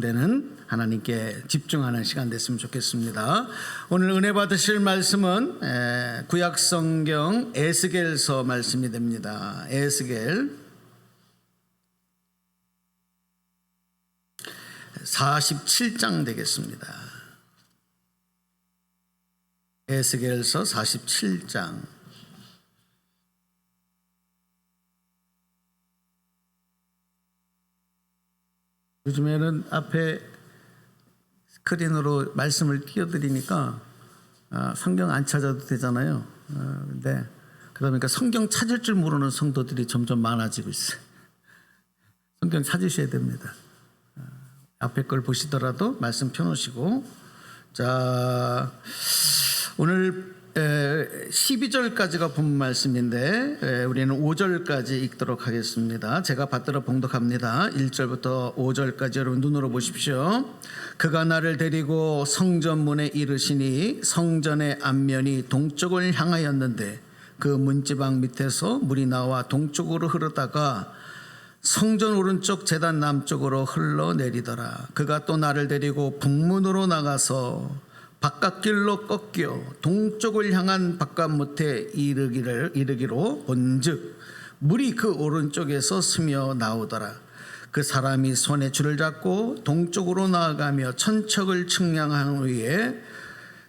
되는 하나님께 집중하는 시간 됐으면 좋겠습니다. 오늘 은혜 받으실 말씀은 구약성경 에스겔서 말씀이 됩니다. 에스겔 47장 되겠습니다. 에스겔서 47장. 요즘에는 앞에 스크린으로 말씀을 띄워드리니까 성경 안 찾아도 되잖아요. 근데 그러다 보니까 성경 찾을 줄 모르는 성도들이 점점 많아지고 있어요. 성경 찾으셔야 됩니다. 앞에 걸 보시더라도 말씀 펴놓으시고, 자, 오늘 12절까지가 본 말씀인데 우리는 5절까지 읽도록 하겠습니다. 제가 받들어 봉독합니다. 1절부터 5절까지 여러분 눈으로 보십시오. 그가 나를 데리고 성전문에 이르시니 성전의 앞면이 동쪽을 향하였는데 그 문지방 밑에서 물이 나와 동쪽으로 흐르다가 성전 오른쪽 제단 남쪽으로 흘러내리더라. 그가 또 나를 데리고 북문으로 나가서 바깥길로 꺾여 동쪽을 향한 바깥못에 이르기로 본즉 물이 그 오른쪽에서 스며 나오더라. 그 사람이 손에 줄을 잡고 동쪽으로 나아가며 천척을 측량한 후에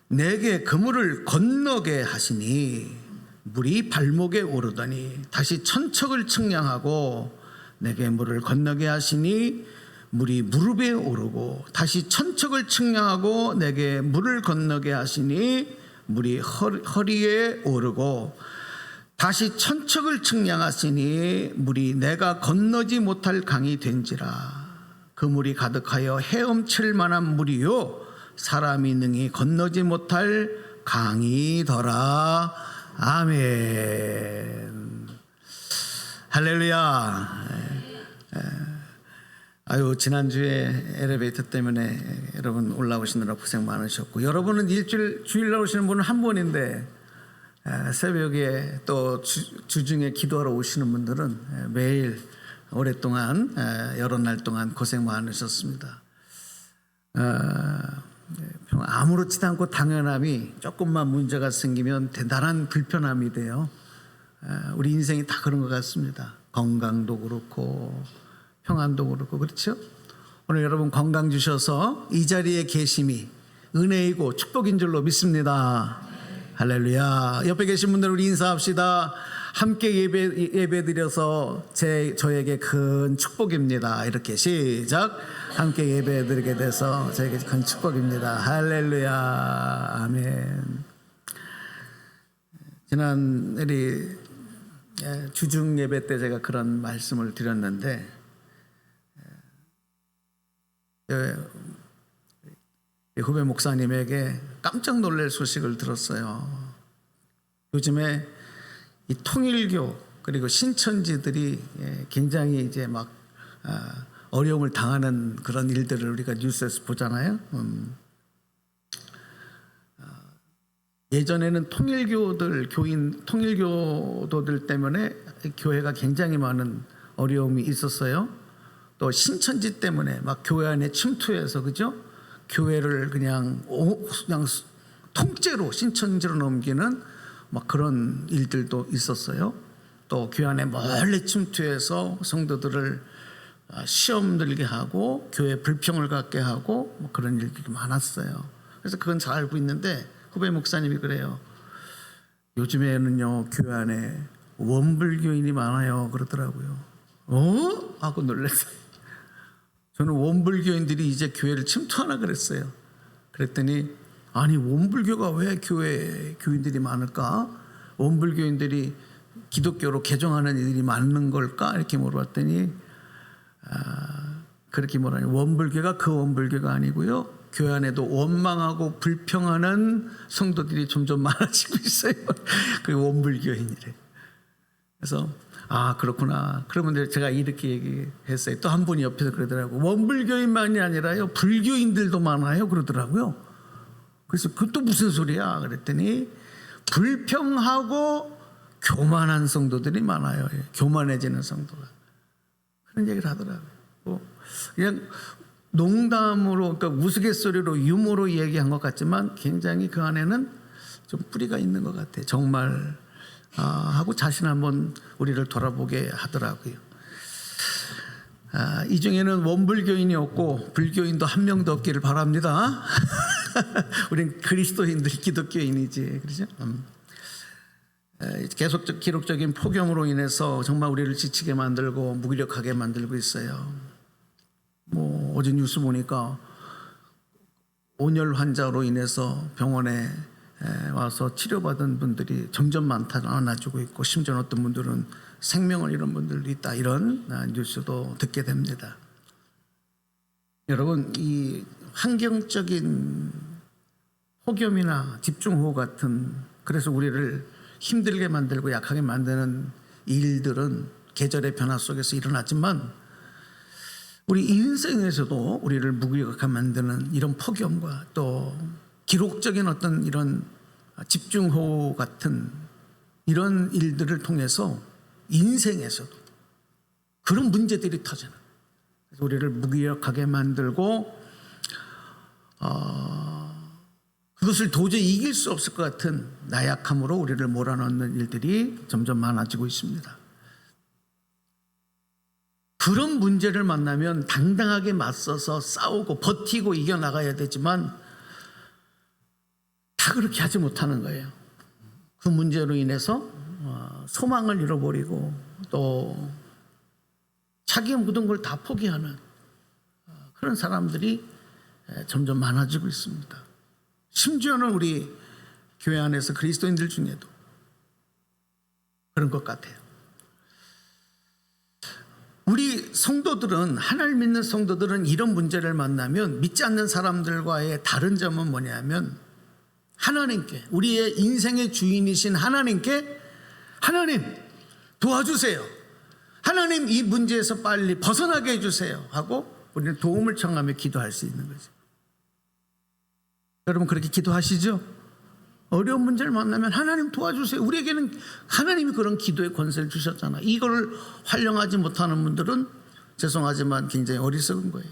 내게 그 물을 건너게 하시니 물이 발목에 오르더니 다시 천척을 측량하고 내게 물을 건너게 하시니 물이 무릎에 오르고 다시 천척을 측량하고 내게 물을 건너게 하시니 물이 허리에 오르고 다시 천척을 측량하시니 물이 내가 건너지 못할 강이 된지라. 그 물이 가득하여 헤엄칠 만한 물이요 사람이 능히 건너지 못할 강이더라. 아멘. 할렐루야. 지난주에 엘리베이터 때문에 여러분 올라오시느라 고생 많으셨고, 여러분은 주일 나오시는 분은 한 번인데 새벽에 또 주중에 기도하러 오시는 분들은 매일 오랫동안 여러 날 동안 고생 많으셨습니다. 아무렇지도 않고 당연함이 조금만 문제가 생기면 대단한 불편함이 돼요. 우리 인생이 다 그런 것 같습니다. 건강도 그렇고 평안도 그렇고, 그렇죠? 오늘 여러분 건강 주셔서 이 자리에 계심이 은혜이고 축복인 줄로 믿습니다. 할렐루야. 옆에 계신 분들 우리 인사합시다. 함께 예배 드려서 저에게 큰 축복입니다. 이렇게 시작. 함께 예배 드리게 돼서 저에게 큰 축복입니다. 할렐루야. 아멘. 지난 우리 주중 예배 때 제가 그런 말씀을 드렸는데 후배 목사님에게 깜짝 놀랄 소식을 들었어요. 요즘에 이 통일교 그리고 신천지들이 굉장히 이제 막 어려움을 당하는 그런 일들을 우리가 뉴스에서 보잖아요. 예전에는 통일교도들 때문에 교회가 굉장히 많은 어려움이 있었어요. 또 신천지 때문에 막 교회 안에 침투해서, 그죠? 교회를 그냥 통째로 신천지로 넘기는 막 그런 일들도 있었어요. 또 교회 안에 몰래 침투해서 성도들을 시험 들게 하고 교회 불평을 갖게 하고 뭐 그런 일들이 많았어요. 그래서 그건 잘 알고 있는데 후배 목사님이 그래요. 요즘에는요 교회 안에 원불교인이 많아요 그러더라고요. 하고 놀랐어요. 저는 원불교인들이 이제 교회를 침투하나 그랬어요. 그랬더니 아니 원불교가 왜 교회 교인들이 많을까? 원불교인들이 기독교로 개종하는 일이 많은 걸까? 이렇게 물어봤더니 그렇게 뭐라니, 원불교가 그 원불교가 아니고요, 교회 안에도 원망하고 불평하는 성도들이 점점 많아지고 있어요. 그 원불교인이래. 그래서 그렇구나. 그러면 제가 이렇게 얘기했어요. 또 한 분이 옆에서 그러더라고요. 원불교인만이 아니라요 불교인들도 많아요 그러더라고요. 그래서 그것도 무슨 소리야 그랬더니 불평하고 교만한 성도들이 많아요. 교만해지는 성도가. 그런 얘기를 하더라고요. 그냥 농담으로, 그러니까 우스갯소리로 유머로 얘기한 것 같지만 굉장히 그 안에는 좀 뿌리가 있는 것 같아요. 정말 하고 자신 한번 우리를 돌아보게 하더라고요. 이 중에는 원불교인이 없고 불교인도 한 명도 없기를 바랍니다. 우린 그리스도인들, 기독교인이지, 그렇죠? 계속적 기록적인 폭염으로 인해서 정말 우리를 지치게 만들고 무기력하게 만들고 있어요. 뭐 어제 뉴스 보니까 온열 환자로 인해서 병원에 와서 치료받은 분들이 점점 많아지고 있고, 심지어 어떤 분들은 생명을 잃은 분들도 있다, 이런 뉴스도 듣게 됩니다. 여러분, 이 환경적인 폭염이나 집중호우 같은, 그래서 우리를 힘들게 만들고 약하게 만드는 일들은 계절의 변화 속에서 일어났지만, 우리 인생에서도 우리를 무기력하게 만드는 이런 폭염과 또 기록적인 어떤 이런 집중호우 같은 이런 일들을 통해서 인생에서도 그런 문제들이 터져요. 그래서 우리를 무기력하게 만들고 그것을 도저히 이길 수 없을 것 같은 나약함으로 우리를 몰아넣는 일들이 점점 많아지고 있습니다. 그런 문제를 만나면 당당하게 맞서서 싸우고 버티고 이겨나가야 되지만 다 그렇게 하지 못하는 거예요. 그 문제로 인해서 소망을 잃어버리고 또 자기의 모든 걸 다 포기하는 그런 사람들이 점점 많아지고 있습니다. 심지어는 우리 교회 안에서 그리스도인들 중에도 그런 것 같아요. 우리 성도들은, 하나님 믿는 성도들은 이런 문제를 만나면 믿지 않는 사람들과의 다른 점은 뭐냐면, 하나님께, 우리의 인생의 주인이신 하나님께, 하나님 도와주세요, 하나님 이 문제에서 빨리 벗어나게 해주세요 하고 우리는 도움을 청하며 기도할 수 있는 거죠. 여러분 그렇게 기도하시죠? 어려운 문제를 만나면 하나님 도와주세요. 우리에게는 하나님이 그런 기도의 권세를 주셨잖아요. 이걸 활용하지 못하는 분들은 죄송하지만 굉장히 어리석은 거예요.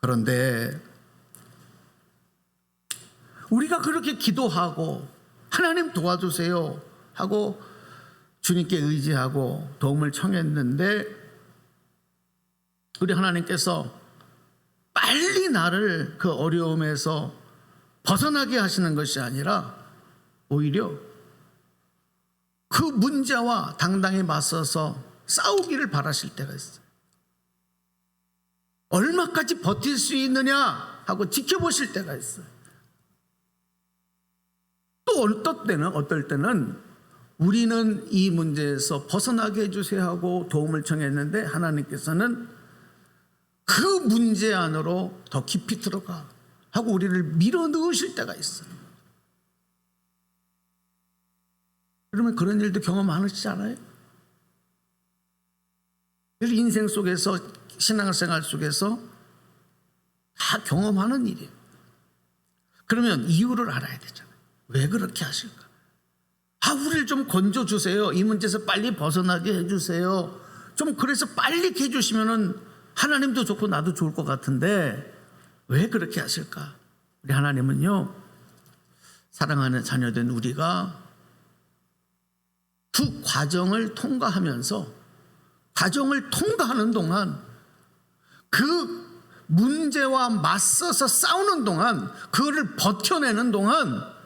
그런데 우리가 그렇게 기도하고 하나님 도와주세요 하고 주님께 의지하고 도움을 청했는데, 우리 하나님께서 빨리 나를 그 어려움에서 벗어나게 하시는 것이 아니라 오히려 그 문제와 당당히 맞서서 싸우기를 바라실 때가 있어요. 얼마까지 버틸 수 있느냐 하고 지켜보실 때가 있어요. 또 어떨 때는 우리는 이 문제에서 벗어나게 해주세요 하고 도움을 청했는데 하나님께서는 그 문제 안으로 더 깊이 들어가 하고 우리를 밀어넣으실 때가 있어요. 그러면 그런 일도 경험 많으시지 않아요? 그래서 인생 속에서, 신앙생활 속에서 다 경험하는 일이에요. 그러면 이유를 알아야 되잖아요. 왜 그렇게 하실까? 우리를 좀 건져주세요, 이 문제에서 빨리 벗어나게 해주세요, 좀 그래서 빨리 해주시면은 하나님도 좋고 나도 좋을 것 같은데 왜 그렇게 하실까? 우리 하나님은요, 사랑하는 자녀된 우리가 그 과정을 통과하면서, 과정을 통과하는 동안, 그 문제와 맞서서 싸우는 동안, 그거를 버텨내는 동안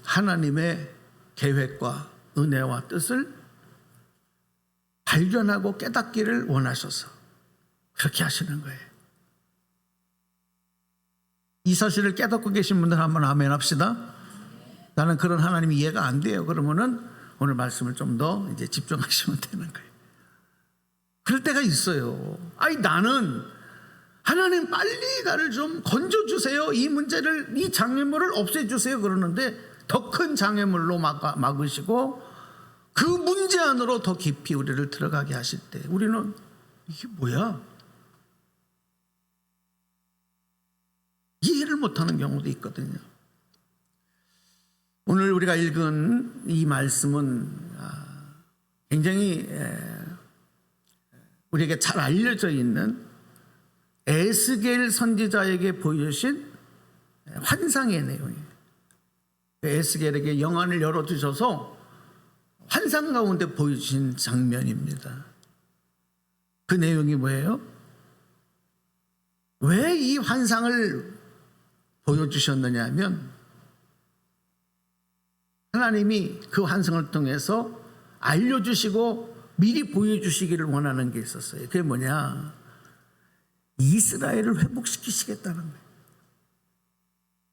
하나님의 계획과 은혜와 뜻을 발견하고 깨닫기를 원하셔서 그렇게 하시는 거예요. 이 사실을 깨닫고 계신 분들 한번 아멘 합시다. 나는 그런 하나님이 이해가 안 돼요. 그러면은 오늘 말씀을 좀 더 이제 집중하시면 되는 거예요. 그럴 때가 있어요. 나는 하나님 빨리 나를 좀 건져주세요, 이 문제를, 이 장애물을 없애주세요 그러는데 더 큰 장애물로 막으시고 그 문제 안으로 더 깊이 우리를 들어가게 하실 때 우리는 이게 뭐야? 이해를 못하는 경우도 있거든요. 오늘 우리가 읽은 이 말씀은 굉장히 우리에게 잘 알려져 있는 에스겔 선지자에게 보여주신 환상의 내용이에요. 에스겔에게 영안을 열어주셔서 환상 가운데 보여주신 장면입니다. 그 내용이 뭐예요? 왜 이 환상을 보여주셨느냐 하면 하나님이 그 환상을 통해서 알려주시고 미리 보여주시기를 원하는 게 있었어요. 그게 뭐냐? 이스라엘을 회복시키시겠다는 거예요.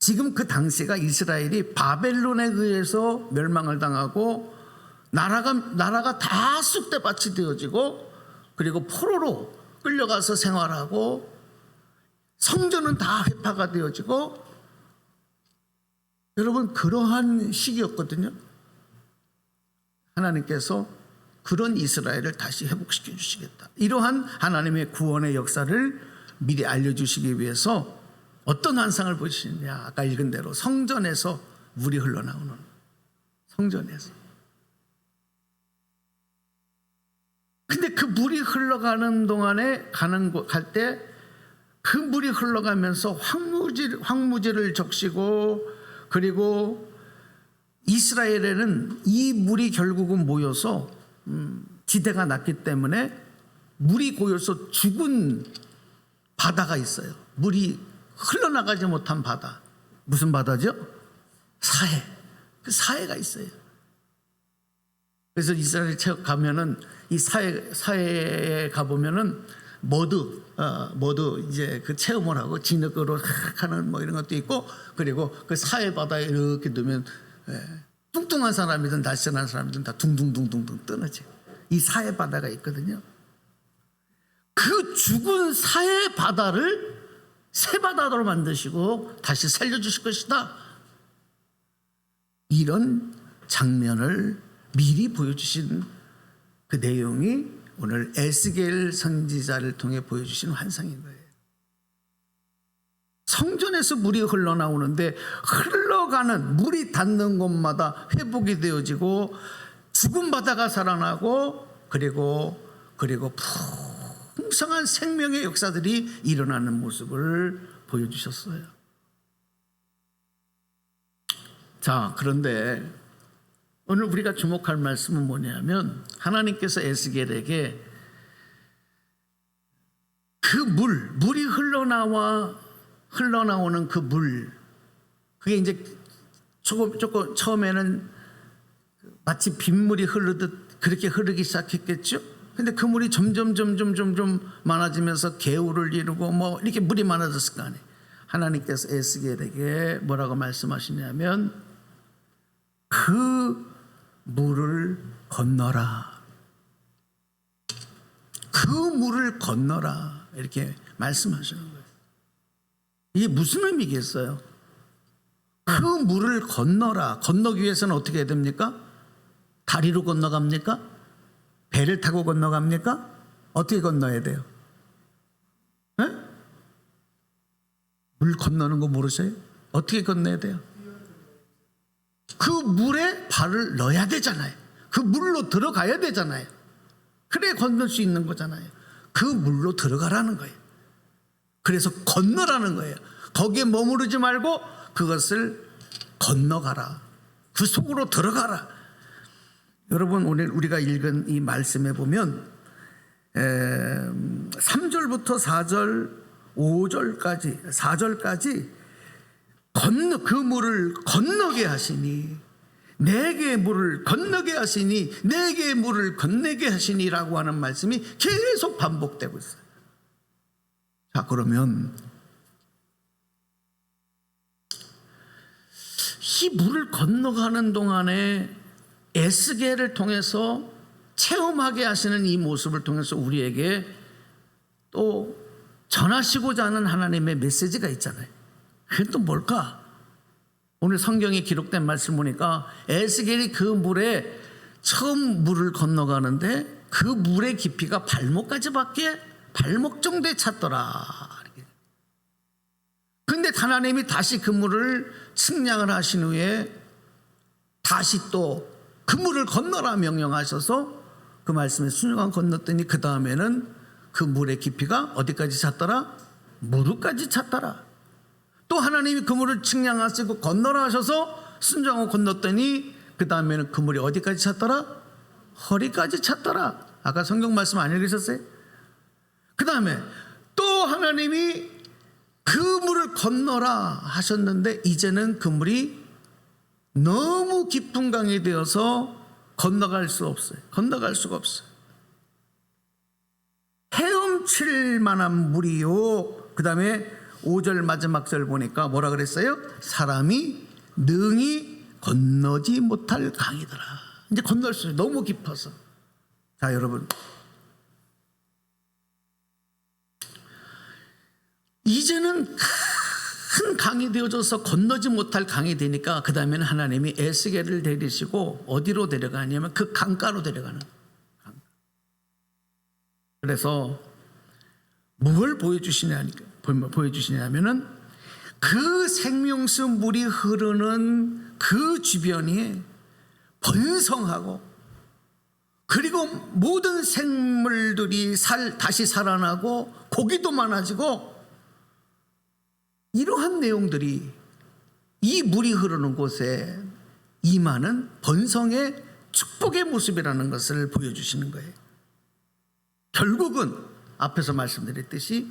지금 그 당시가 이스라엘이 바벨론에 의해서 멸망을 당하고 나라가 다 쑥대밭이 되어지고 그리고 포로로 끌려가서 생활하고 성전은 다 회파가 되어지고 여러분 그러한 시기였거든요. 하나님께서 그런 이스라엘을 다시 회복시켜 주시겠다. 이러한 하나님의 구원의 역사를 미리 알려주시기 위해서 어떤 환상을 보시느냐. 아까 읽은 대로 성전에서 물이 흘러나오는 성전에서. 근데 그 물이 흘러가는 동안에 갈 때 그 물이 흘러가면서 황무지를 적시고 그리고 이스라엘에는 이 물이 결국은 모여서 지대가 낮기 때문에 물이 고여서 죽은 바다가 있어요. 물이 흘러나가지 못한 바다. 무슨 바다죠? 사해. 그 사해가 있어요. 그래서 이스라엘 체험 가면은 이 사해에 가보면은 머드 이제 그 체험을 하고 진흙으로 하는 뭐 이런 것도 있고 그리고 그 사해 바다에 이렇게 넣으면 뚱뚱한 사람이든 날씬한 사람이든 다 둥둥둥둥둥 뜨너지. 이 사해 바다가 있거든요. 그 죽은 사해 바다를 새 바다로 만드시고 다시 살려주실 것이다. 이런 장면을 미리 보여주신 그 내용이 오늘 에스겔 선지자를 통해 보여주신 환상인 거예요. 성전에서 물이 흘러나오는데 흘러가는 물이 닿는 곳마다 회복이 되어지고 죽은 바다가 살아나고 그리고 풍성한 생명의 역사들이 일어나는 모습을 보여주셨어요. 자, 그런데 오늘 우리가 주목할 말씀은 뭐냐면 하나님께서 에스겔에게 그 물이 흘러나오는 그 물, 그게 이제 조금 처음에는 마치 빗물이 흐르듯 그렇게 흐르기 시작했겠죠. 근데 그 물이 점점 많아지면서 개울을 이루고 뭐 이렇게 물이 많아졌을 거 아니에요. 하나님께서 에스겔에게 뭐라고 말씀하시냐면 그 물을 건너라. 그 물을 건너라. 이렇게 말씀하시는 거예요. 이게 무슨 의미겠어요? 그 물을 건너라. 건너기 위해서는 어떻게 해야 됩니까? 다리로 건너갑니까? 배를 타고 건너갑니까? 어떻게 건너야 돼요? 네? 물 건너는 거 모르세요? 어떻게 건너야 돼요? 그 물에 발을 넣어야 되잖아요. 그 물로 들어가야 되잖아요. 그래 건널 수 있는 거잖아요. 그 물로 들어가라는 거예요. 그래서 건너라는 거예요. 거기에 머무르지 말고 그것을 건너가라. 그 속으로 들어가라. 여러분 오늘 우리가 읽은 이 말씀에 보면 3절부터 4절 5절까지 4절까지 그 물을 건너게 하시니 내게 물을 건너게 하시니 내게 물을 건네게 하시니라고 하는 말씀이 계속 반복되고 있어요. 자, 그러면 이 물을 건너가는 동안에 에스겔을 통해서 체험하게 하시는 이 모습을 통해서 우리에게 또 전하시고자 하는 하나님의 메시지가 있잖아요. 그게 또 뭘까? 오늘 성경에 기록된 말씀 보니까 에스겔이 그 물에 처음 물을 건너가는데 그 물의 깊이가 발목 정도에 찼더라. 그런데 하나님이 다시 그 물을 측량을 하신 후에 다시 또 그 물을 건너라 명령하셔서 그 말씀에 순종한 건넜더니 그 다음에는 그 물의 깊이가 어디까지 찼더라? 무릎까지 찼더라. 또 하나님이 그 물을 측량하시고 건너라 하셔서 순종하고 건넜더니 그 다음에는 그 물이 어디까지 찼더라? 허리까지 찼더라. 아까 성경 말씀 안 읽으셨어요? 그 다음에 또 하나님이 그 물을 건너라 하셨는데 이제는 그 물이 너무 깊은 강이 되어서 건너갈 수 없어요. 건너갈 수가 없어요. 헤엄칠 만한 물이요. 그 다음에 5절 마지막 절 보니까 뭐라 그랬어요? 사람이 능히 건너지 못할 강이더라. 이제 건널 수 있어요. 너무 깊어서. 자, 여러분, 이제는 큰 강이 되어져서 건너지 못할 강이 되니까 그 다음에는 하나님이 에스겔을 데리시고 어디로 데려가냐면 그 강가로 데려가는 강. 그래서 뭘 보여주시냐면은 그 생명수 물이 흐르는 그 주변이 번성하고 그리고 모든 생물들이 다시 살아나고 고기도 많아지고 이러한 내용들이 이 물이 흐르는 곳에 임하는 번성의 축복의 모습이라는 것을 보여주시는 거예요. 결국은 앞에서 말씀드렸듯이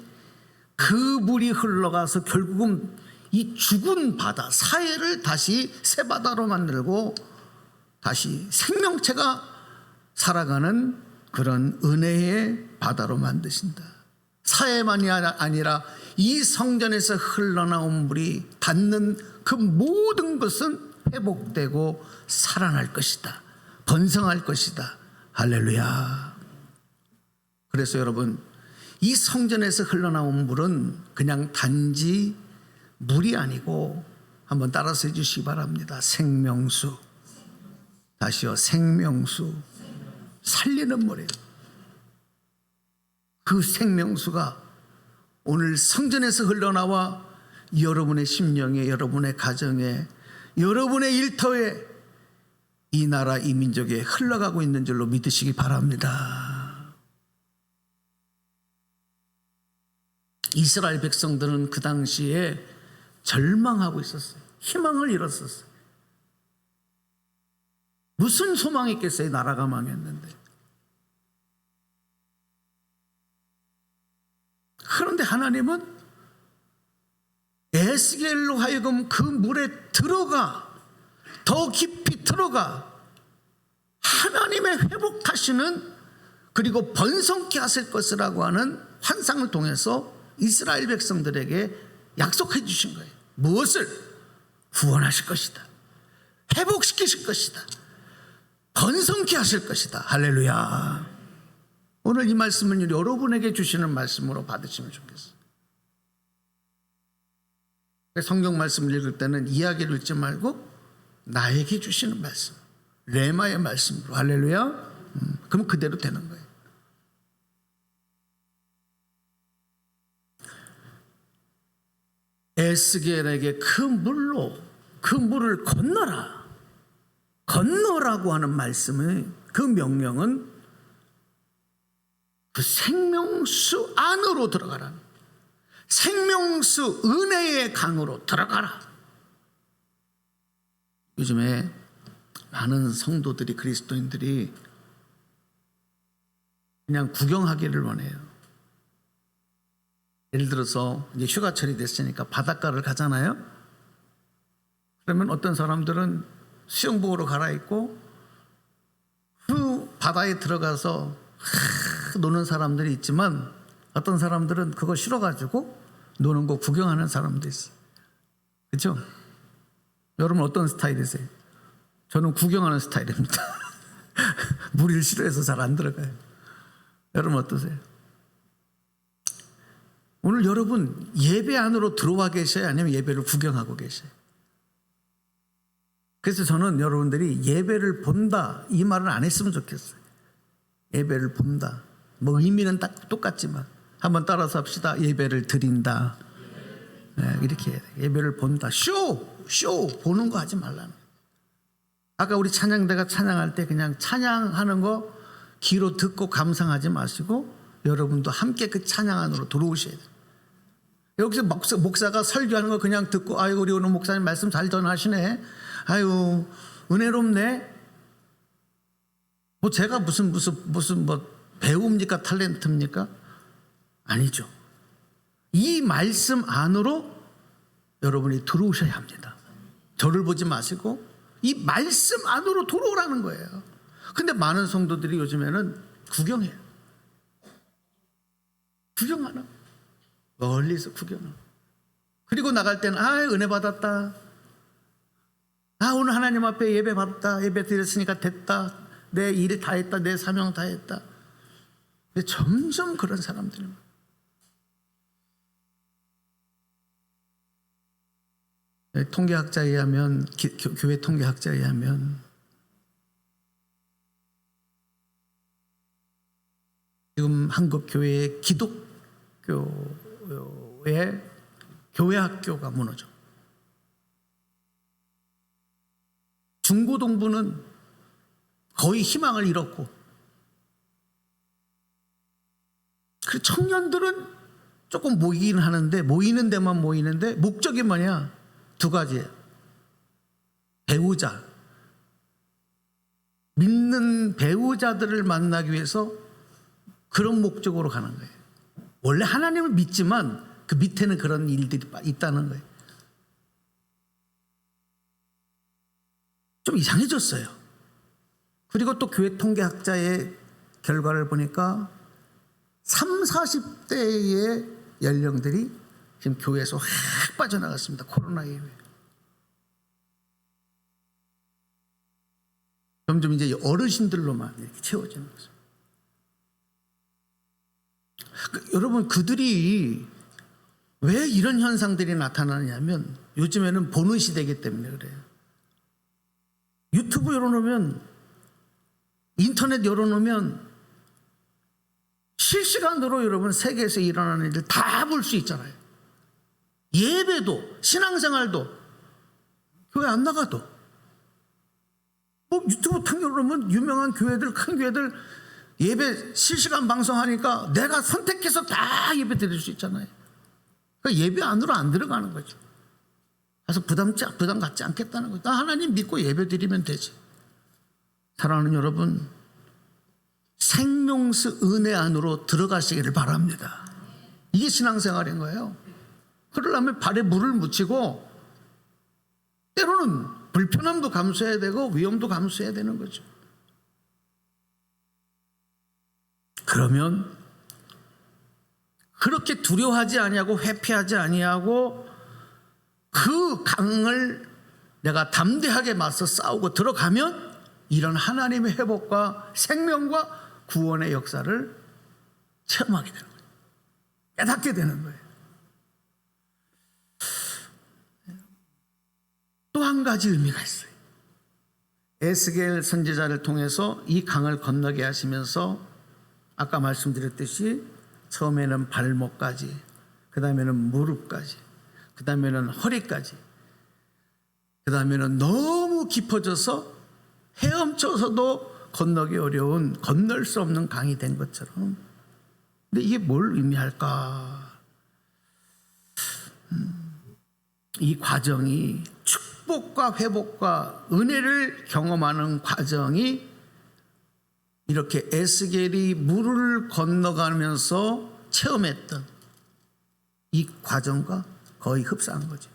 그 물이 흘러가서 결국은 이 죽은 바다 사해를 다시 새 바다로 만들고 다시 생명체가 살아가는 그런 은혜의 바다로 만드신다. 사해만이 아니라 이 성전에서 흘러나온 물이 닿는 그 모든 것은 회복되고 살아날 것이다. 번성할 것이다. 할렐루야. 그래서 여러분, 이 성전에서 흘러나온 물은 그냥 단지 물이 아니고 한번 따라서 해주시기 바랍니다. 생명수. 다시요. 생명수. 살리는 물이에요. 그 생명수가 오늘 성전에서 흘러나와 여러분의 심령에, 여러분의 가정에, 여러분의 일터에, 이 나라 이 민족에 흘러가고 있는 줄로 믿으시기 바랍니다. 이스라엘 백성들은 그 당시에 절망하고 있었어요. 희망을 잃었었어요. 무슨 소망이 있겠어요? 나라가 망했는데. 그런데 하나님은 에스겔로 하여금 그 물에 들어가, 더 깊이 들어가 하나님의 회복하시는 그리고 번성케 하실 것이라고 하는 환상을 통해서 이스라엘 백성들에게 약속해 주신 거예요. 무엇을? 구원하실 것이다. 회복시키실 것이다. 번성케 하실 것이다. 할렐루야. 오늘 이 말씀은 여러분에게 주시는 말씀으로 받으시면 좋겠어요. 성경 말씀을 읽을 때는 이야기를 읽지 말고 나에게 주시는 말씀, 레마의 말씀으로. 할렐루야. 그럼 그대로 되는 거예요. 에스겔에게 그 물을 건너라고 하는 말씀은, 그 명령은 그 생명수 안으로 들어가라. 생명수 은혜의 강으로 들어가라. 요즘에 많은 성도들이, 그리스도인들이 그냥 구경하기를 원해요. 예를 들어서 이제 휴가철이 됐으니까 바닷가를 가잖아요. 그러면 어떤 사람들은 수영복으로 갈아입고 그 바다에 들어가서 노는 사람들이 있지만, 어떤 사람들은 그거 싫어가지고 노는 거 구경하는 사람도 있어요. 그렇죠? 여러분 어떤 스타일이세요? 저는 구경하는 스타일입니다. 물을 싫어해서 잘 안 들어가요. 여러분 어떠세요? 오늘 여러분 예배 안으로 들어와 계셔요? 아니면 예배를 구경하고 계셔요? 그래서 저는 여러분들이 예배를 본다 이 말은 안 했으면 좋겠어요. 예배를 본다. 뭐 의미는 딱 똑같지만 한번 따라서 합시다. 예배를 드린다. 네, 이렇게 해야 돼요. 예배를 본다. 쇼 보는 거 하지 말라는. 아까 우리 찬양대가 찬양할 때 그냥 찬양하는 거 귀로 듣고 감상하지 마시고 여러분도 함께 그 찬양 안으로 들어오셔야 돼요. 여기서 목사가 설교하는 거 그냥 듣고 아이고 우리 오늘 목사님 말씀 잘 전하시네. 아유 은혜롭네. 뭐 제가 무슨 뭐 배우입니까? 탤런트입니까? 아니죠. 이 말씀 안으로 여러분이 들어오셔야 합니다. 저를 보지 마시고 이 말씀 안으로 들어오라는 거예요. 근데 많은 성도들이 요즘에는 구경해요. 구경하나? 멀리서 구경하나? 그리고 나갈 때는 은혜 받았다. 오늘 하나님 앞에 예배 받았다. 예배 드렸으니까 됐다. 내 일 다 했다. 내 사명 다 했다. 근데 점점 그런 사람들이 통계학자에 의하면 교회 통계학자에 의하면 지금 한국 교회의 기독교의 교회 학교가 무너져. 중고등부는 거의 희망을 잃었고, 그 청년들은 조금 모이긴 하는데 모이는 데만 모이는데 목적이 뭐냐? 두 가지예요. 배우자, 믿는 배우자들을 만나기 위해서 그런 목적으로 가는 거예요. 원래 하나님을 믿지만 그 밑에는 그런 일들이 있다는 거예요. 좀 이상해졌어요. 그리고 또 교회 통계학자의 결과를 보니까 30, 40대의 연령들이 지금 교회에서 확 빠져나갔습니다. 코로나 이후에. 점점 이제 어르신들로만 이렇게 채워지는 거죠. 여러분, 그들이 왜 이런 현상들이 나타나냐면 요즘에는 보는 시대이기 때문에 그래요. 유튜브 열어놓으면, 인터넷 열어놓으면 실시간으로 여러분 세계에서 일어나는 일을 다 볼 수 있잖아요. 예배도, 신앙생활도, 교회 안 나가도 뭐 유튜브 탁 열어놓으면 유명한 교회들, 큰 교회들 예배 실시간 방송하니까 내가 선택해서 다 예배 드릴 수 있잖아요. 그러니까 예배 안으로 안 들어가는 거죠. 그래서 부담 갖지 않겠다는 거죠. 나 하나님 믿고 예배 드리면 되지. 사랑하는 여러분, 생명수 은혜 안으로 들어가시기를 바랍니다. 이게 신앙생활인 거예요. 그러려면 발에 물을 묻히고 때로는 불편함도 감수해야 되고 위험도 감수해야 되는 거죠. 그러면 그렇게 두려워하지 아니하고 회피하지 아니하고 그 강을 내가 담대하게 맞서 싸우고 들어가면 이런 하나님의 회복과 생명과 구원의 역사를 체험하게 되는 거예요. 깨닫게 되는 거예요. 또 한 가지 의미가 있어요. 에스겔 선지자를 통해서 이 강을 건너게 하시면서 아까 말씀드렸듯이 처음에는 발목까지, 그 다음에는 무릎까지, 그 다음에는 허리까지, 그 다음에는 너무 깊어져서 헤엄쳐서도 건너기 어려운, 건널 수 없는 강이 된 것처럼. 근데 이게 뭘 의미할까? 이 과정이 축복과 회복과 은혜를 경험하는 과정이 이렇게 에스겔이 물을 건너가면서 체험했던 이 과정과 거의 흡사한 거죠.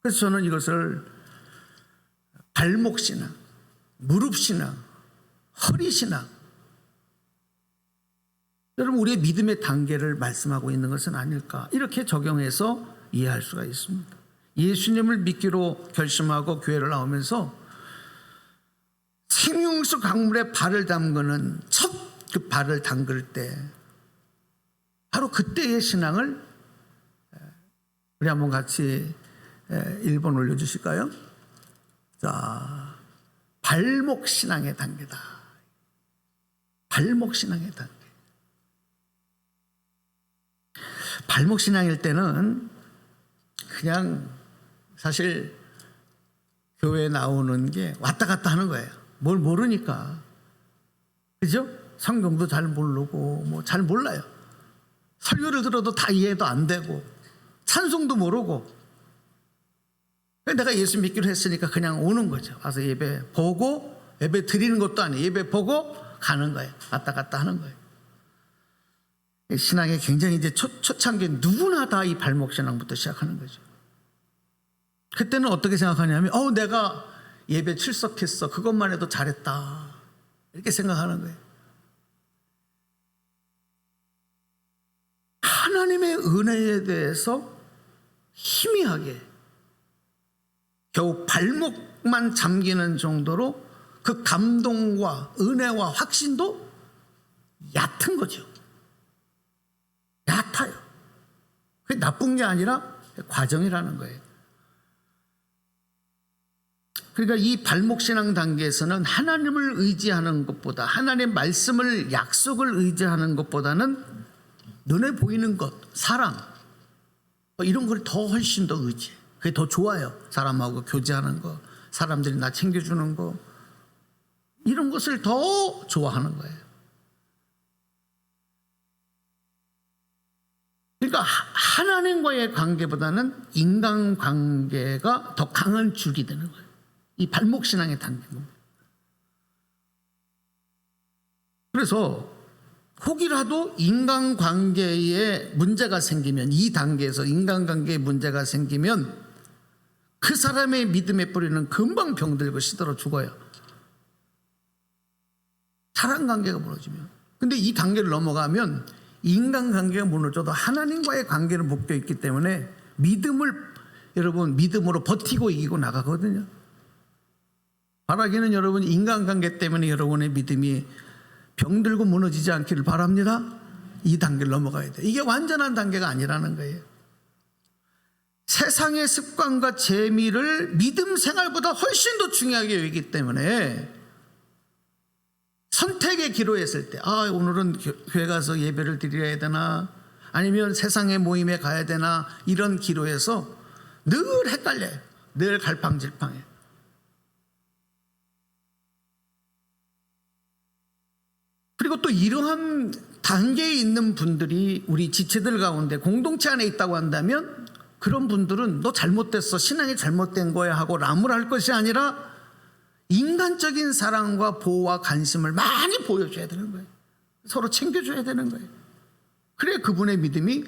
그래서 저는 이것을 발목신앙, 무릎신앙, 허리신앙, 여러분 우리의 믿음의 단계를 말씀하고 있는 것은 아닐까, 이렇게 적용해서 이해할 수가 있습니다. 예수님을 믿기로 결심하고 교회를 나오면서 생명수 강물에 발을 담그는 첫 그 발을 담글 때 바로 그때의 신앙을 우리 한번 같이 1번 올려주실까요? 자, 발목 신앙의 단계다. 발목 신앙의 단계. 발목 신앙일 때는 그냥 사실 교회에 나오는 게 왔다 갔다 하는 거예요. 뭘 모르니까. 그죠? 성경도 잘 모르고 뭐 잘 몰라요. 설교를 들어도 다 이해도 안 되고 찬송도 모르고, 내가 예수 믿기로 했으니까 그냥 오는 거죠. 와서 예배 보고, 예배 드리는 것도 아니에요. 예배 보고 가는 거예요. 왔다 갔다 하는 거예요. 신앙에 굉장히 이제 초창기 누구나 다 이 발목신앙부터 시작하는 거죠. 그때는 어떻게 생각하냐면 내가 예배 출석했어, 그것만 해도 잘했다, 이렇게 생각하는 거예요. 하나님의 은혜에 대해서 희미하게 겨우 발목만 잠기는 정도로 그 감동과 은혜와 확신도 얕은 거죠. 얕아요. 그게 나쁜 게 아니라 과정이라는 거예요. 그러니까 이 발목신앙 단계에서는 하나님을 의지하는 것보다, 하나님의 말씀을, 약속을 의지하는 것보다는 눈에 보이는 것, 사람, 이런 걸 더 훨씬 더 의지해. 그게 더 좋아요. 사람하고 교제하는 거, 사람들이 나 챙겨주는 거, 이런 것을 더 좋아하는 거예요. 그러니까 하나님과의 관계보다는 인간관계가 더 강한 줄이 되는 거예요. 이 발목신앙의 단계는. 그래서 혹이라도 인간관계에 문제가 생기면, 이 단계에서 인간관계에 문제가 생기면 그 사람의 믿음의 뿌리는 금방 병들고 시들어 죽어요. 사람관계가 무너지면. 근데 이 단계를 넘어가면 인간관계가 무너져도 하나님과의 관계를 묶여 있기 때문에 여러분 믿음으로 버티고 이기고 나가거든요. 바라기는 여러분 인간관계 때문에 여러분의 믿음이 병들고 무너지지 않기를 바랍니다. 이 단계를 넘어가야 돼요. 이게 완전한 단계가 아니라는 거예요. 세상의 습관과 재미를 믿음 생활보다 훨씬 더 중요하게 여기기 때문에 선택의 기로했을 때, 오늘은 교회 가서 예배를 드려야 되나, 아니면 세상의 모임에 가야 되나, 이런 기로에서 늘 헷갈려요. 늘 갈팡질팡해요. 그리고 또 이러한 단계에 있는 분들이 우리 지체들 가운데 공동체 안에 있다고 한다면, 그런 분들은 너 잘못됐어, 신앙이 잘못된 거야 하고 나무랄 것이 아니라 인간적인 사랑과 보호와 관심을 많이 보여줘야 되는 거예요. 서로 챙겨줘야 되는 거예요. 그래야 그분의 믿음이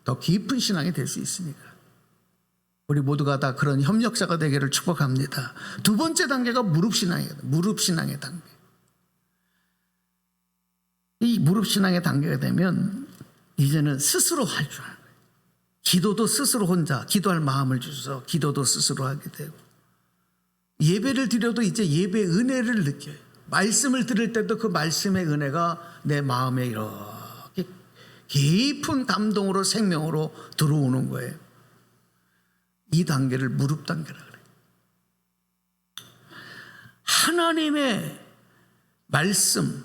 더 깊은 신앙이 될 수 있으니까. 우리 모두가 다 그런 협력자가 되기를 축복합니다. 두 번째 단계가 무릎신앙이에요. 무릎신앙의 단계. 이 무릎신앙의 단계가 되면 이제는 스스로 할 줄 아는 거예요. 기도도 스스로 혼자 기도할 마음을 주셔서 기도도 스스로 하게 되고, 예배를 드려도 이제 예배의 은혜를 느껴요. 말씀을 들을 때도 그 말씀의 은혜가 내 마음에 이렇게 깊은 감동으로, 생명으로 들어오는 거예요. 이 단계를 무릎 단계라 그래요. 하나님의 말씀,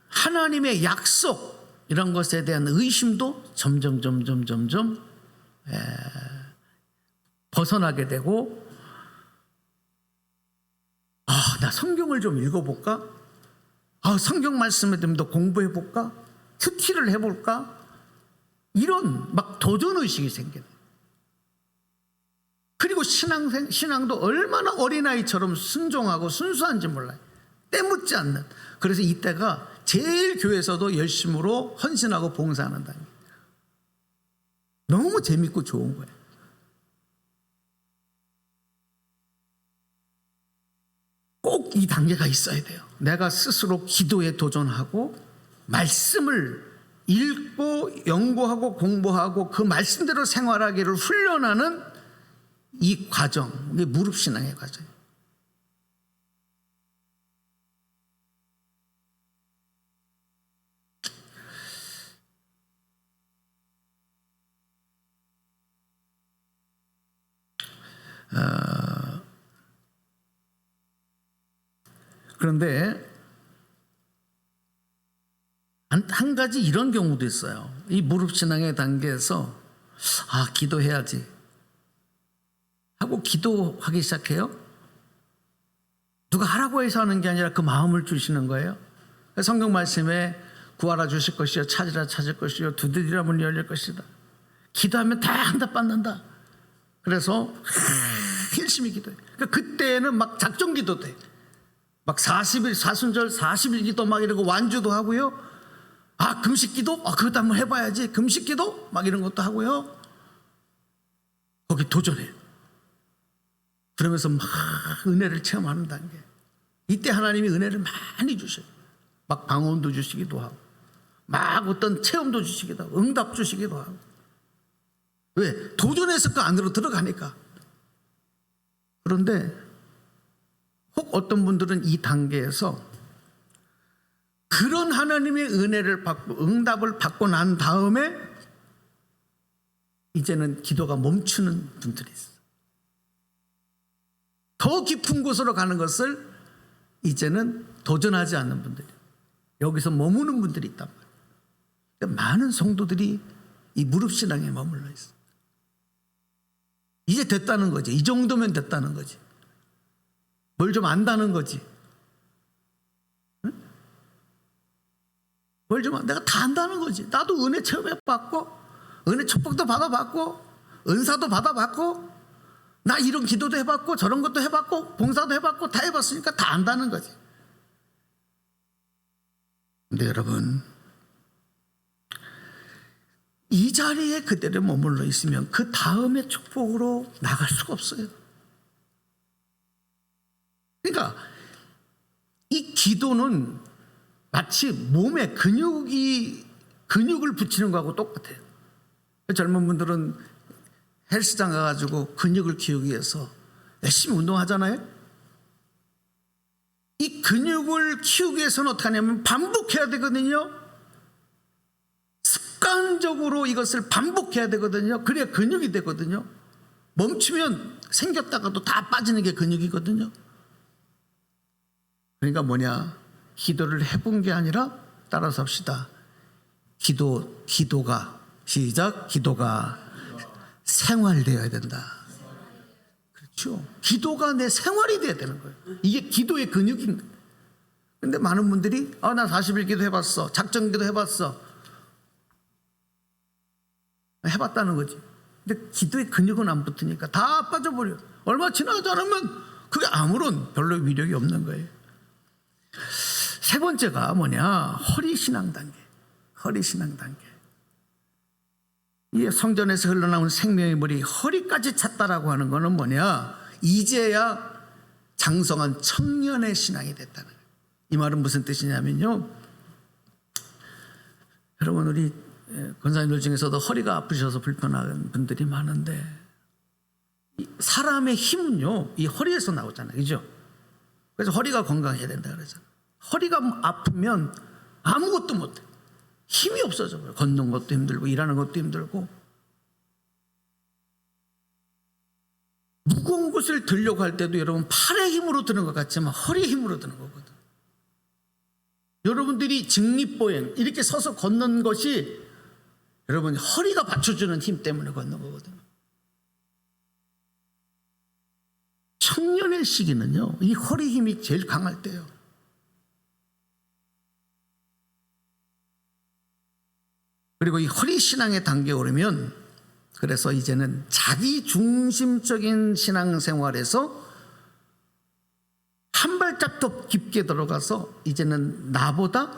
하나님의 약속, 이런 것에 대한 의심도 점점 벗어나게 되고, 나 성경을 좀 읽어볼까? 성경 말씀을 좀 더 공부해볼까? 큐티를 해볼까? 이런 막 도전의식이 생겨요. 그리고 신앙도 얼마나 어린아이처럼 순종하고 순수한지 몰라요. 때묻지 않는. 그래서 이때가 제일 교회에서도 열심으로 헌신하고 봉사하는 단계. 너무 재밌고 좋은 거예요. 꼭 이 단계가 있어야 돼요. 내가 스스로 기도에 도전하고 말씀을 읽고 연구하고 공부하고 그 말씀대로 생활하기를 훈련하는 이 과정, 이게 무릎신앙의 과정이에요. 그런데 한 가지 이런 경우도 있어요. 이 무릎신앙의 단계에서 기도해야지 하고 기도하기 시작해요. 누가 하라고 해서 하는 게 아니라 그 마음을 주시는 거예요. 성경 말씀에 구하라 주실 것이요 찾으라 찾을 것이요 두드리라 문이 열릴 것이다. 기도하면 다 응답받는다. 그래서 열심히 기도해. 그때는 막 작정 기도 돼. 막 40일 사순절 40일 기도 막 이러고 완주도 하고요. 금식 기도? 그것도 한번 해봐야지. 금식 기도? 막 이런 것도 하고요. 거기 도전해요. 그러면서 막 은혜를 체험하는 단계. 이때 하나님이 은혜를 많이 주셔요. 막 방언도 주시기도 하고 막 어떤 체험도 주시기도 하고 응답 주시기도 하고. 왜? 도전해서 그 안으로 들어가니까. 그런데 혹 어떤 분들은 이 단계에서 그런 하나님의 은혜를 받고 응답을 받고 난 다음에 이제는 기도가 멈추는 분들이 있어요. 더 깊은 곳으로 가는 것을 이제는 도전하지 않는 분들이, 여기서 머무는 분들이 있단 말이에요. 그러니까 많은 성도들이 이 무릎신앙에 머물러 있어요. 이제 됐다는 거지. 이 정도면 됐다는 거지. 뭘 좀 안다는 거지. 응? 뭘 좀 내가 다 안다는 거지. 나도 은혜 체험해봤고 은혜 축복도 받아봤고 은사도 받아봤고 나 이런 기도도 해봤고 저런 것도 해봤고 봉사도 해봤고 다 해봤으니까 다 안다는 거지. 근데 여러분, 이 자리에 그대로 머물러 있으면 그 다음의 축복으로 나갈 수가 없어요. 그러니까 이 기도는 마치 몸에 근육을 붙이는 거하고 똑같아요. 젊은 분들은 헬스장 가가지고 근육을 키우기 위해서 열심히 운동하잖아요. 이 근육을 키우기 위해서는 어떻게 하냐면 반복해야 되거든요. 습관적으로 이것을 반복해야 되거든요. 그래야 근육이 되거든요. 멈추면 생겼다가도 다 빠지는 게 근육이거든요. 그러니까 뭐냐, 기도를 해본 게 아니라 따라서 합시다. 기도가 시작. 기도가 생활되어야 된다. 그렇죠. 기도가 내 생활이 돼야 되는 거예요. 이게 기도의 근육인 거예요. 근데 많은 분들이 나 40일 기도 해봤어, 작정 기도 해봤어, 해봤다는 거지. 근데 기도의 근육은 안 붙으니까 다 빠져버려. 얼마 지나지 않으면 그게 아무런 별로 위력이 없는 거예요. 세 번째가 뭐냐, 허리신앙 단계. 허리신앙 단계. 이 성전에서 흘러나온 생명의 물이 허리까지 찼다라고 하는 것은 뭐냐, 이제야 장성한 청년의 신앙이 됐다는 거예요. 이 말은 무슨 뜻이냐면요, 여러분, 우리 권사님들 중에서도 허리가 아프셔서 불편한 분들이 많은데, 사람의 힘은요 이 허리에서 나오잖아요, 그죠? 그래서 허리가 건강해야 된다 그러잖아요. 허리가 아프면 아무것도 못해. 힘이 없어져. 걷는 것도 힘들고 일하는 것도 힘들고. 무거운 것을 들려고 할 때도 여러분 팔의 힘으로 드는 것 같지만 허리의 힘으로 드는 거거든. 여러분들이 직립보행 이렇게 서서 걷는 것이 여러분 허리가 받쳐주는 힘 때문에 걷는 거거든요. 청년의 시기는요 이 허리 힘이 제일 강할 때예요. 그리고 이 허리 신앙의 단계에 오르면, 그래서 이제는 자기 중심적인 신앙생활에서 한 발짝 더 깊게 들어가서 이제는 나보다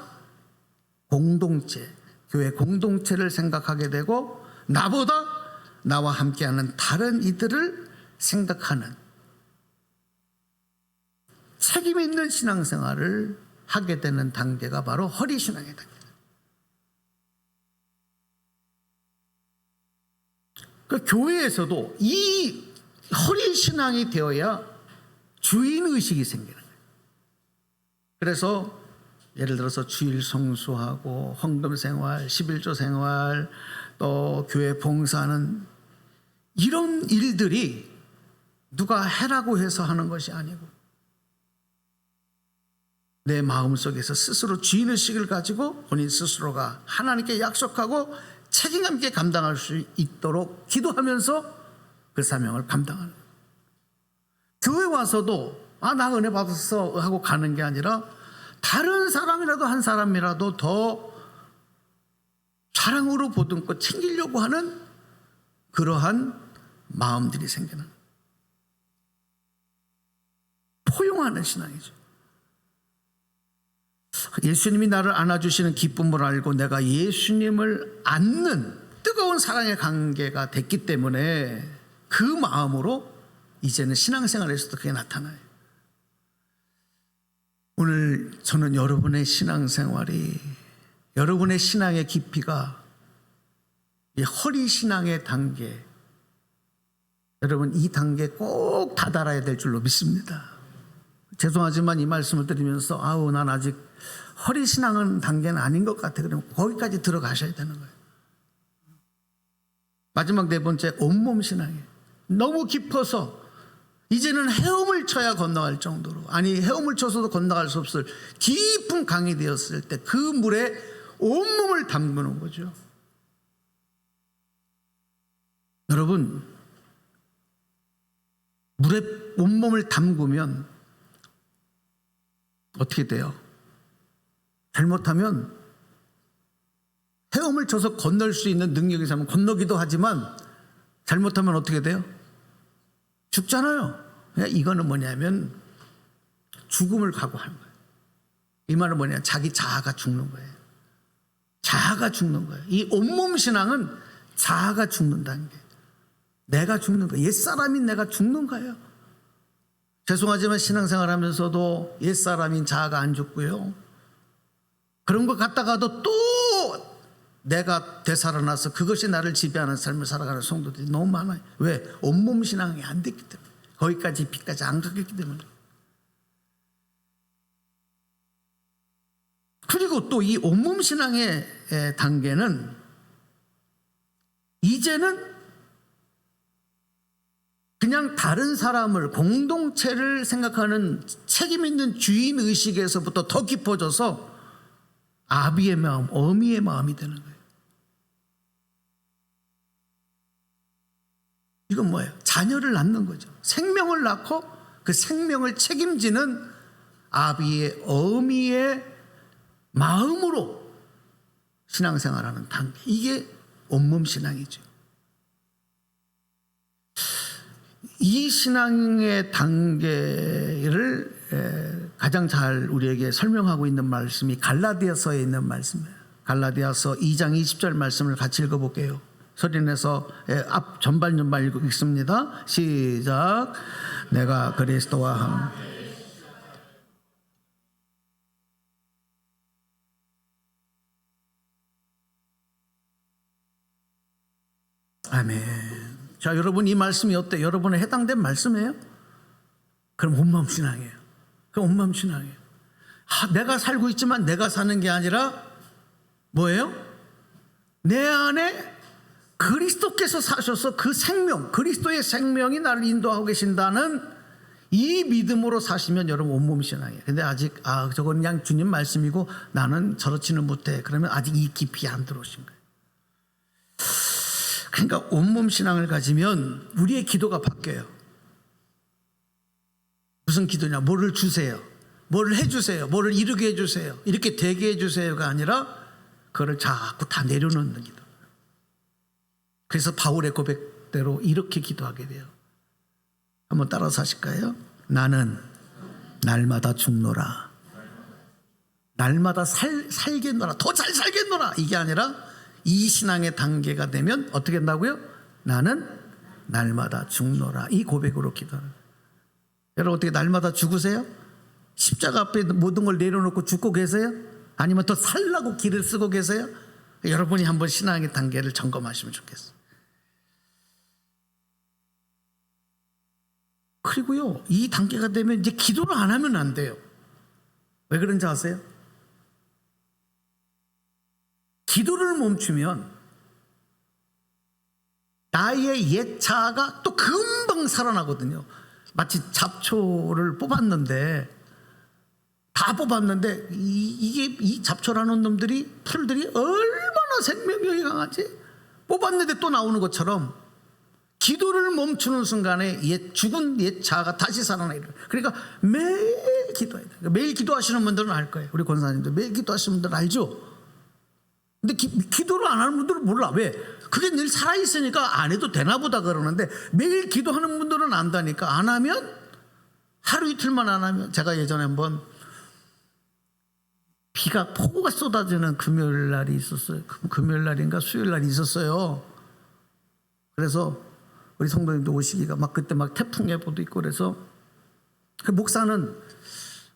공동체, 교회 공동체를 생각하게 되고 나보다 나와 함께하는 다른 이들을 생각하는 책임 있는 신앙생활을 하게 되는 단계가 바로 허리 신앙의 단계. 그 교회에서도 이 허리 신앙이 되어야 주인 의식이 생기는 거예요. 그래서 예를 들어서 주일 성수하고 헌금 생활, 11조 생활, 또 교회 봉사하는 이런 일들이 누가 해라고 해서 하는 것이 아니고 내 마음속에서 스스로 주인 의식을 가지고 본인 스스로가 하나님께 약속하고 책임감 있게 감당할 수 있도록 기도하면서 그 사명을 감당하는 거예요. 교회 와서도 나 은혜 받았어 하고 가는 게 아니라 다른 사람이라도 한 사람이라도 더 사랑으로 보듬고 챙기려고 하는 그러한 마음들이 생기는, 포용하는 신앙이죠. 예수님이 나를 안아주시는 기쁨을 알고 내가 예수님을 안는 뜨거운 사랑의 관계가 됐기 때문에 그 마음으로 이제는 신앙생활에서도 그게 나타나요. 오늘 저는 여러분의 신앙생활이, 여러분의 신앙의 깊이가 이 허리 신앙의 단계, 여러분 이 단계 꼭 다다라야 될 줄로 믿습니다. 죄송하지만 이 말씀을 드리면서 난 아직 허리 신앙은 단계는 아닌 것 같아. 그러면 거기까지 들어가셔야 되는 거예요. 마지막 네 번째, 온몸 신앙이에요. 너무 깊어서 이제는 헤엄을 쳐야 건너갈 정도로, 아니 헤엄을 쳐서도 건너갈 수 없을 깊은 강이 되었을 때 그 물에 온몸을 담그는 거죠. 여러분, 물에 온몸을 담그면 어떻게 돼요? 잘못하면 헤엄을 쳐서 건널 수 있는 능력이 있으면 건너기도 하지만 잘못하면 어떻게 돼요? 죽잖아요. 이거는 뭐냐면 죽음을 각오하는 거예요. 이 말은 뭐냐? 자기 자아가 죽는 거예요. 자아가 죽는 거예요. 이 온몸 신앙은 자아가 죽는다는 게, 내가 죽는 거예요. 옛사람인 내가 죽는 거예요. 죄송하지만 신앙생활 하면서도 옛사람인 자아가 안 죽고요, 그런 것 갖다가도 또 내가 되살아나서 그것이 나를 지배하는 삶을 살아가는 성도들이 너무 많아요. 왜? 온몸 신앙이 안 됐기 때문에, 거기까지 빛까지 안 갔기 때문에. 그리고 또 이 온몸 신앙의 단계는 이제는 그냥 다른 사람을, 공동체를 생각하는 책임 있는 주인 의식에서부터 더 깊어져서 아비의 마음, 어미의 마음이 되는 거예요. 이건 뭐예요? 자녀를 낳는 거죠. 생명을 낳고 그 생명을 책임지는 아비의, 어미의 마음으로 신앙생활하는 단계, 이게 온몸 신앙이죠. 이 신앙의 단계를 가장 잘 우리에게 설명하고 있는 말씀이 갈라디아서에 있는 말씀이에요. 갈라디아서 2장 20절 말씀을 같이 읽어볼게요. 소리내서 앞 전반 읽습니다. 시작. 내가 그리스도와 함께 아멘. 자, 여러분 이 말씀이 어때요? 여러분에 해당된 말씀이에요? 그럼 온마음 신앙이에요. 그럼 온마음 신앙이에요. 내가 살고 있지만 내가 사는 게 아니라 뭐예요? 내 안에 그리스도께서 사셔서 그 생명, 그리스도의 생명이 나를 인도하고 계신다는 이 믿음으로 사시면 여러분 온몸 신앙이에요. 근데 아직 저건 그냥 주님 말씀이고 나는 저렇지는 못해. 그러면 아직 이 깊이 안 들어오신 거예요. 그러니까 온몸 신앙을 가지면 우리의 기도가 바뀌어요. 무슨 기도냐? 뭐를 주세요, 뭐를 해주세요, 뭐를 이루게 해주세요, 이렇게 되게 해주세요가 아니라 그거를 자꾸 다 내려놓는 기도. 그래서 바울의 고백대로 이렇게 기도하게 돼요. 한번 따라서 하실까요? 나는 날마다 죽노라. 날마다 살겠노라. 더 잘 살겠노라. 이게 아니라 이 신앙의 단계가 되면 어떻게 된다고요? 나는 날마다 죽노라. 이 고백으로 기도하는 거예요. 여러분 어떻게 날마다 죽으세요? 십자가 앞에 모든 걸 내려놓고 죽고 계세요? 아니면 더 살라고 길을 쓰고 계세요? 여러분이 한번 신앙의 단계를 점검하시면 좋겠어요. 그리고요, 이 단계가 되면 이제 기도를 안 하면 안 돼요. 왜 그런지 아세요? 기도를 멈추면 나의 옛 자아가 또 금방 살아나거든요. 마치 잡초를 뽑았는데, 다 뽑았는데 이 잡초라는 놈들이, 풀들이 얼마나 생명력이 강하지? 뽑았는데 또 나오는 것처럼 기도를 멈추는 순간에 죽은 옛 자아가 다시 살아나요. 그러니까 매일 기도해야 돼요. 매일 기도하시는 분들은 알 거예요. 우리 권사님들 매일 기도하시는 분들은 알죠. 근데 기도를 안 하는 분들은 몰라. 왜? 그게 늘 살아있으니까 안 해도 되나 보다 그러는데, 매일 기도하는 분들은 안다니까. 안 하면, 하루 이틀만 안 하면, 제가 예전에 한번 폭우가 쏟아지는 금요일 날이 있었어요. 금요일 날인가 수요일 날이 있었어요. 그래서 우리 성도님도 오시기가 그때 태풍 예보도 있고 그래서 그 목사는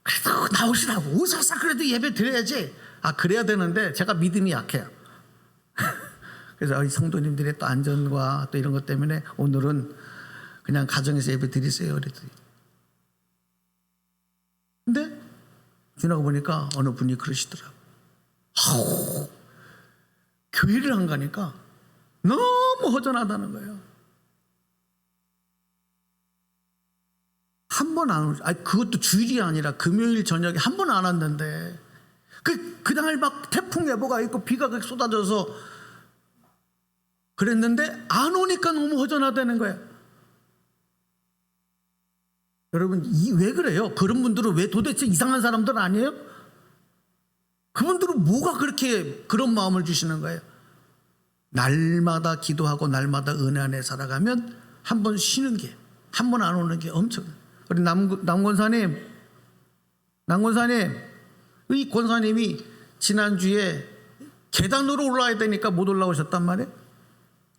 그래도 나오시라고, 오셔서 그래도 예배 드려야지. 그래야 되는데 제가 믿음이 약해요. 그래서 이 성도님들의 또 안전과 또 이런 것 때문에 오늘은 그냥 가정에서 예배 드리세요 그랬더니, 근데 지나가 보니까 어느 분이 그러시더라고요. 교회를 안 가니까 너무 허전하다는 거예요. 한 번 안 오죠. 그것도 주일이 아니라 금요일 저녁에 한 번 안 왔는데, 그 당일 태풍 예보가 있고 비가 쏟아져서 그랬는데 안 오니까 너무 허전하다는 거예요. 여러분, 왜 그래요? 그런 분들은 왜 도대체 이상한 사람들 아니에요? 그분들은 뭐가 그렇게 그런 마음을 주시는 거예요? 날마다 기도하고 날마다 은혜 안에 살아가면 한 번 쉬는 게, 한 번 안 오는 게 엄청. 우리 남권사님, 이 권사님이 지난주에 계단으로 올라와야 되니까 못 올라오셨단 말이에요.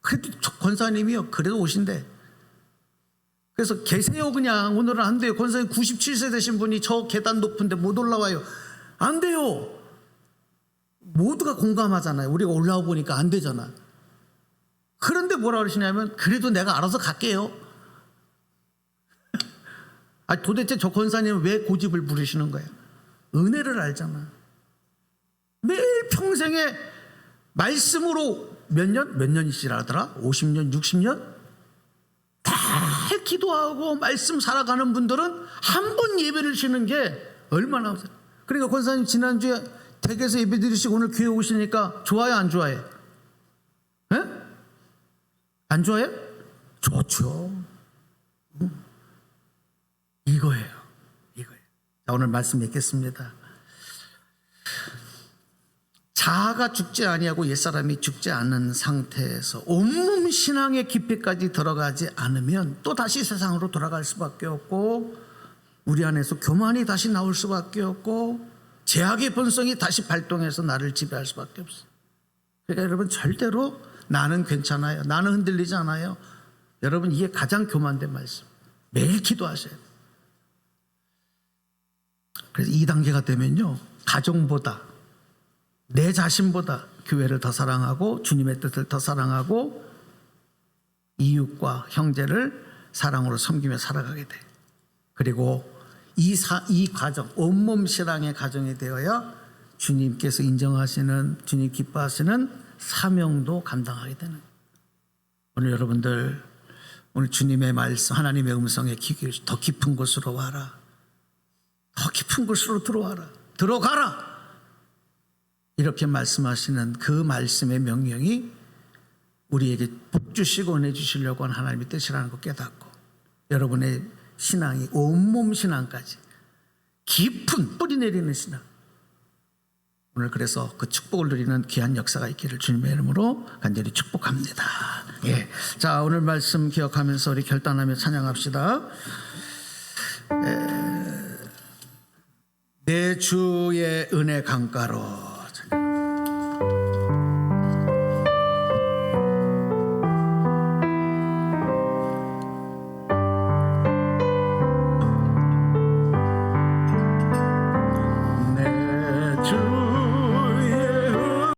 그래도 권사님이요, 그래도 오신대. 그래서 계세요. 그냥 오늘은 안 돼요. 권사님 97세 되신 분이 저 계단 높은데 못 올라와요. 안 돼요. 모두가 공감하잖아요. 우리가 올라와 보니까 안 되잖아. 그런데 뭐라 그러시냐면, 그래도 내가 알아서 갈게요. 도대체 저 권사님은 왜 고집을 부리시는 거예요? 은혜를 알잖아. 매일 평생에 말씀으로 몇 년이시라더라? 50년, 60년? 다 기도하고 말씀 살아가는 분들은 한 번 예배를 쉬는 게 얼마나 없어요. 그러니까 권사님 지난주에 댁에서 예배 드리시고 오늘 교회 오시니까 좋아요, 안 좋아해? 에? 안 좋아해? 좋죠. 이거예요. 자, 오늘 말씀 읽겠습니다. 자아가 죽지 아니하고 옛사람이 죽지 않는 상태에서 온몸 신앙의 깊이까지 들어가지 않으면 또 다시 세상으로 돌아갈 수밖에 없고, 우리 안에서 교만이 다시 나올 수밖에 없고, 죄악의 본성이 다시 발동해서 나를 지배할 수밖에 없어요. 그러니까 여러분, 절대로 나는 괜찮아요, 나는 흔들리지 않아요. 여러분, 이게 가장 교만된 말씀. 매일 기도하셔야 돼요. 그래서 2단계가 되면요, 가정보다, 내 자신보다 교회를 더 사랑하고 주님의 뜻을 더 사랑하고 이웃과 형제를 사랑으로 섬기며 살아가게 돼. 그리고 이 과정, 온몸 신앙의 가정이 되어야 주님께서 인정하시는, 주님 기뻐하시는 사명도 감당하게 되는. 오늘 여러분들, 오늘 주님의 말씀, 하나님의 음성에 귀 기울여 더 깊은 곳으로 와라. 더 깊은 곳으로 들어가라. 이렇게 말씀하시는 그 말씀의 명령이 우리에게 복 주시고 은혜 주시려고 하는 하나님의 뜻이라는 걸 깨닫고, 여러분의 신앙이 온몸 신앙까지 깊은 뿌리 내리는 신앙, 오늘 그래서 그 축복을 누리는 귀한 역사가 있기를 주님의 이름으로 간절히 축복합니다. 예. 자, 오늘 말씀 기억하면서 우리 결단하며 찬양합시다. 내 주의 은혜 강가로